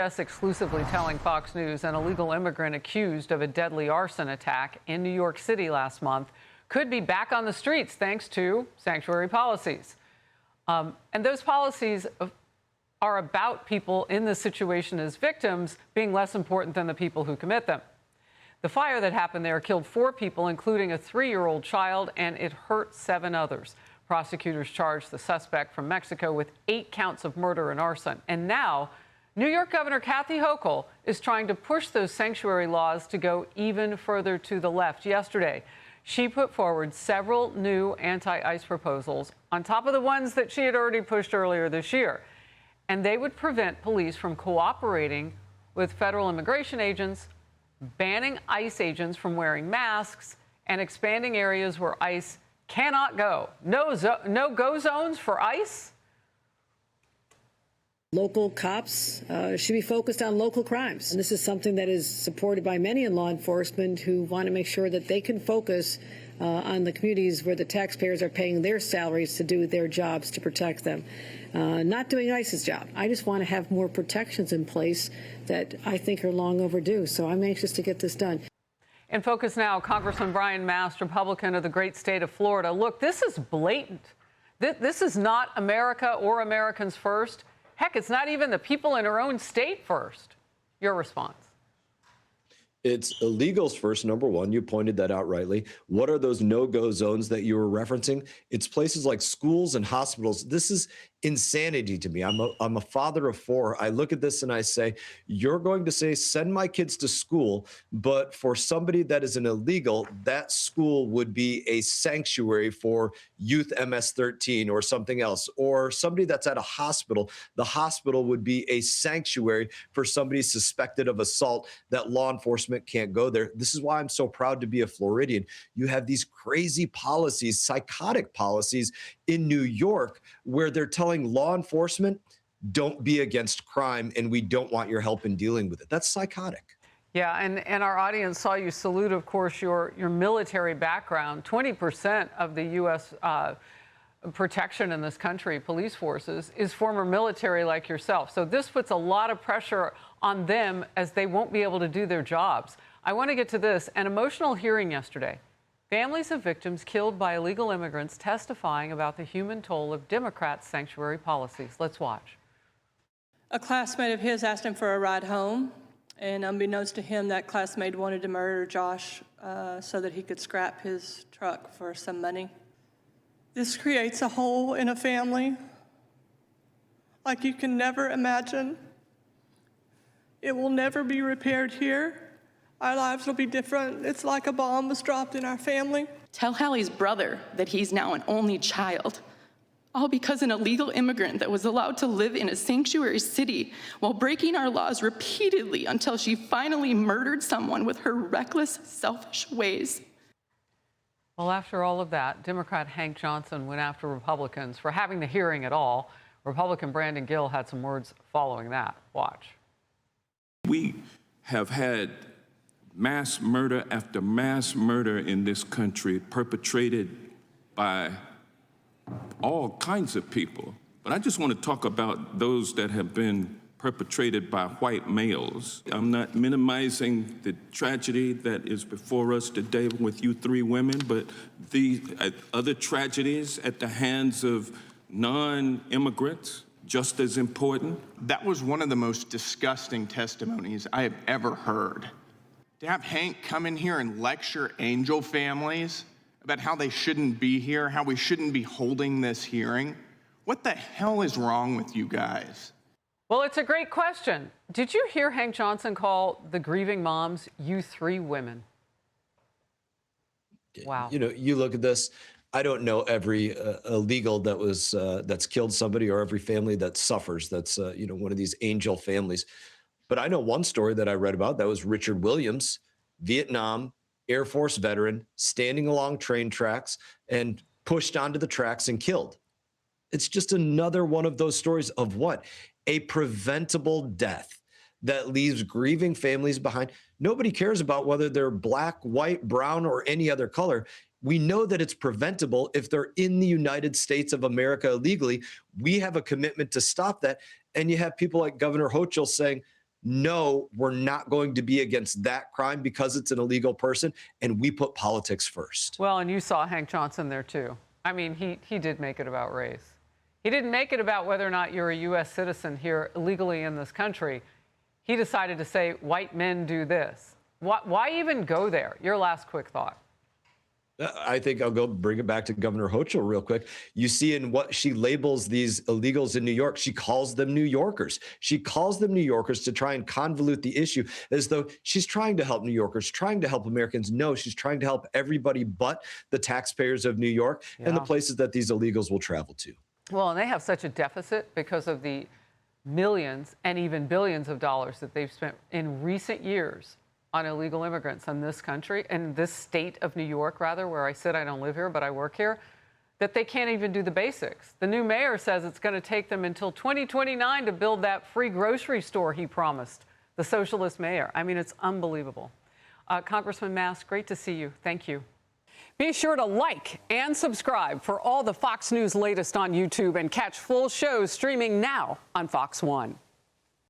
Exclusively telling Fox News an illegal immigrant accused of a deadly arson attack in New York City last month could be back on the streets thanks to sanctuary policies. And those policies are about people in this situation as victims being less important than the people who commit them. The fire that happened there killed 4 people, including a 3-year-old child, and it hurt 7 others. Prosecutors charged the suspect from Mexico with 8 counts of murder and arson. And now, New York Governor Kathy Hochul is trying to push those sanctuary laws to go even further to the left. Yesterday, she put forward several new anti-ICE proposals on top of the ones that she had already pushed earlier this year. And they would prevent police from cooperating with federal immigration agents, banning ICE agents from wearing masks, and expanding areas where ICE cannot go. No-go zones for ICE? Local cops should be focused on local crimes. And this is something that is supported by many in law enforcement who want to make sure that they can focus on the communities where the taxpayers are paying their salaries to do their jobs to protect them. Not doing ICE's job. I just want to have more protections in place that I think are long overdue. So I'm anxious to get this done. In Focus Now, Congressman Brian Mast, Republican of the great state of Florida. Look, this is blatant. This is not America or Americans first. Heck, it's not even the people in our own state first. Your response? It's illegals first, number one. You pointed that out rightly. What are those no-go zones that you were referencing? It's places like schools and hospitals. This is insanity to me. I'm a father of 4. I look at this and I say, you're going to say, send my kids to school, but for somebody that is an illegal, that school would be a sanctuary for youth MS-13 or something else, or somebody that's at a hospital. The hospital would be a sanctuary for somebody suspected of assault that law enforcement can't go there. This is why I'm so proud to be a Floridian. You have these crazy policies, psychotic policies in New York, where they're telling law enforcement, don't be against crime, and we don't want your help in dealing with it. That's psychotic. Yeah, and our audience saw you salute, of course, your military background. 20% of the U.S. Protection in this country, police forces, is former military like yourself. So this puts a lot of pressure on them as they won't be able to do their jobs. I want to get to this. An emotional hearing yesterday. Families of victims killed by illegal immigrants testifying about the human toll of Democrats' sanctuary policies. Let's watch. A classmate of his asked him for a ride home, and unbeknownst to him, that classmate wanted to murder Josh so that he could scrap his truck for some money. This creates a hole in a family like you can never imagine. It will never be repaired here. Our lives will be different. It's like a bomb was dropped in our family. Tell Hallie's brother that he's now an only child, all because an illegal immigrant that was allowed to live in a sanctuary city while breaking our laws repeatedly until she finally murdered someone with her reckless, selfish ways. Well, after all of that, Democrat Hank Johnson went after Republicans for having the hearing at all. Republican Brandon Gill had some words following that. Watch. We have had mass murder after mass murder in this country perpetrated by all kinds of people. But I just want to talk about those that have been perpetrated by white males. I'm not minimizing the tragedy that is before us today with you 3 women, but the other tragedies at the hands of non-immigrants, just as important. That was one of the most disgusting testimonies I have ever heard. To have Hank come in here and lecture angel families about how they shouldn't be here, how we shouldn't be holding this hearing. What the hell is wrong with you guys? Well, it's a great question. Did you hear Hank Johnson call the grieving moms, you 3 women? Wow. You know, you look at this, I don't know every illegal that was that's killed somebody or every family that suffers. That's, you know, one of these angel families. But I know one story that I read about that was Richard Williams, Vietnam, Air Force veteran, standing along train tracks and pushed onto the tracks and killed. It's just another one of those stories of what? A preventable death that leaves grieving families behind. Nobody cares about whether they're black, white, brown, or any other color. We know that it's preventable if they're in the United States of America illegally. We have a commitment to stop that. And you have people like Governor Hochul saying, no, we're not going to be against that crime because it's an illegal person, and we put politics first. Well, and you saw Hank Johnson there too. I mean, he did make it about race. He didn't make it about whether or not you're a U.S. citizen here illegally in this country. He decided to say, white men do this. Why even go there? Your last quick thought. I think I'll go bring it back to Governor Hochul real quick. You see in what she labels these illegals in New York, she calls them New Yorkers. She calls them New Yorkers to try and convolute the issue as though she's trying to help New Yorkers, trying to help Americans. No, she's trying to help everybody but the taxpayers of New York and the places that these illegals will travel to. Well, and they have such a deficit because of the millions and even billions of dollars that they've spent in recent years on illegal immigrants in this country, in this state of New York, rather, where I sit. I don't live here, but I work here, that they can't even do the basics. The new mayor says it's going to take them until 2029 to build that free grocery store he promised, the socialist mayor. I mean, it's unbelievable. Congressman Mast, great to see you. Thank you. Be sure to like and subscribe for all the Fox News latest on YouTube and catch full shows streaming now on Fox One.